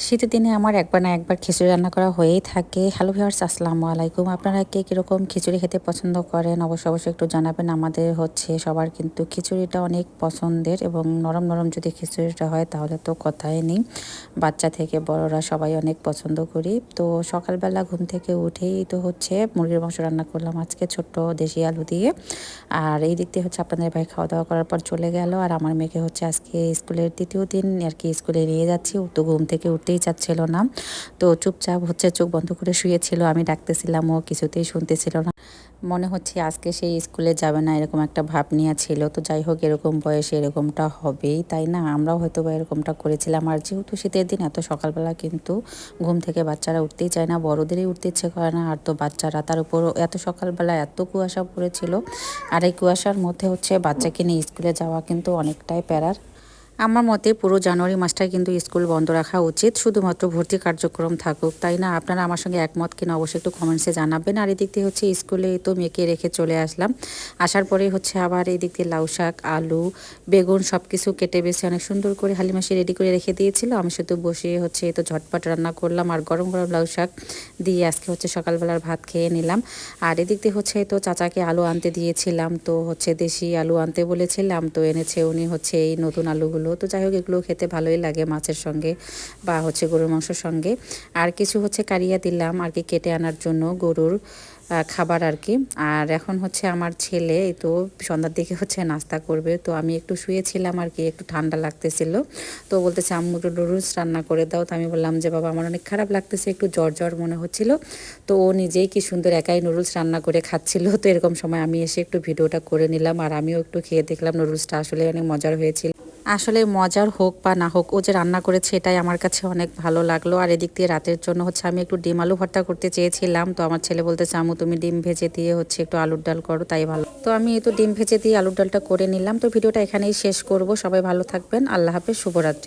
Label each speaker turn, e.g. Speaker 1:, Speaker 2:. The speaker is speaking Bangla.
Speaker 1: শীতের দিনে আমার একবার না একবার খিচুড়ি রান্না করা হয়েই থাকে। হ্যালো ভিউয়ার্স, আসসালামু আলাইকুম। আপনারা কে কীরকম খিচুড়ি খেতে পছন্দ করেন অবশ্যই একটু জানাবেন। আমাদের সবার কিন্তু খিচুড়িটা অনেক পছন্দের এবং নরম নরম যদি খিচুড়িটা হয় তাহলে তো কথাই নেই। বাচ্চা থেকে বড়রা সবাই অনেক পছন্দ করি। তো সকালবেলা ঘুম থেকে উঠেই তো মুরগির মাংস রান্না করলাম আজকে ছোট্ট দেশি আলু দিয়ে। আর এই দিক দিয়ে আপনাদের ভাই খাওয়া দাওয়া করার পর চলে গেল। আর আমার মেয়েকে আজকে স্কুলের দ্বিতীয় দিন আর কি স্কুলে নিয়ে যাচ্ছি। ও তো ঘুম থেকে উঠতেই চাচ্ছিল না, তো চুপচাপ চোখ বন্ধ করে শুয়েছিল। আমি ডাকতেছিলাম, ও কিছুতেই শুনতেছিল না। মনে হচ্ছে আজকে সেই স্কুলে যাবে না এরকম একটা ভাব নিয়ে ছিল। তো যাই হোক, এরকম বয়সে এরকমটা হবেই, তাই না? আমরাও হয়তো বা এরকমটা করেছিলাম। আর যেহেতু শীতের দিন এত সকালবেলা কিন্তু ঘুম থেকে বাচ্চারা উঠতেই চায় না, বড়দেরই উঠতে ইচ্ছে করে না। আর তো বাচ্চারা তার উপর এত সকালবেলা এত কুয়াশা পড়েছিল। আর এই কুয়াশার মধ্যে বাচ্চাকে নিয়ে স্কুলে যাওয়া কিন্তু অনেকটাই প্যারার। আমার মতে পুরো জানুয়ারি মাসটাই কিন্তু স্কুল বন্ধ রাখা উচিত, শুধুমাত্র ভর্তি কার্যক্রম থাকুক, তাই না? আপনারা আমার সঙ্গে একমত কিনা অবশ্যই একটু কমেন্টসে জানাবেন। আর এদিক দিয়ে স্কুলে তো মেয়েকে রেখে চলে আসলাম। আসার পরে আবার এই দিক দিয়ে লাউ শাক, আলু, বেগুন সব কিছু কেটে বেছে অনেক সুন্দর করে হালিমাসি রেডি করে রেখে দিয়েছিল। আমি শুধু বসে তো ঝটপট রান্না করলাম। আর গরম গরম লাউ শাক দিয়ে আজকে সকালবেলার ভাত খেয়ে নিলাম। আর এদিক দিয়ে তো চাচাকে আলু আনতে দিয়েছিলাম। তো দেশি আলু আনতে বলেছিলাম, তো এনেছে উনি এই নতুন আলুগুলো। তো যাই হোক, এগুলো খেতে ভালোই লাগে মাছের সঙ্গে বা গরুর মাংসের সঙ্গে। আর কিছু কারিয়া দিলাম আর কি কেটে আনার জন্য গরুর খাবার আর কি। আর এখন আমার ছেলে তো সন্ধ্যার দিকে নাস্তা করবে। তো আমি একটু শুয়েছিলাম আর কি, একটু ঠান্ডা লাগতেছিল। তো বলতেছে আম্মু একটু নুডলস রান্না করে দাও। তো আমি বললাম যে বাবা, আমার অনেক খারাপ লাগতেছে, একটু জ্বর জ্বর মনে হচ্ছিল। তো ও নিজেই কি সুন্দর একাই নুডলস রান্না করে খাচ্ছিল। তো এরকম সময় আমি এসে একটু ভিডিওটা করে নিলাম। আর আমিও একটু খেয়ে দেখলাম নুডলসটা আসলে অনেক মজার হয়েছিল। আসলে মজার হোক বা না হোক, ও যে রান্না করেছে এটাই আমার কাছে অনেক ভালো লাগলো। আর এদিক দিয়ে রাতের জন্য আমি একটু ডিম আলু ভর্তা করতে চেয়েছিলাম। তো আমার ছেলে বলতেছে আম্মু তুমি ডিম ভেজে দিয়ে একটু আলুর ডাল করো, তাই ভালো। তো আমি তো ডিম ভেজে দিয়ে আলুর ডালটা করে নিলাম। তো ভিডিওটা এখানেই শেষ করব। সবাই ভালো থাকবেন। আল্লাহ হাফেজ, শুভরাত্রি।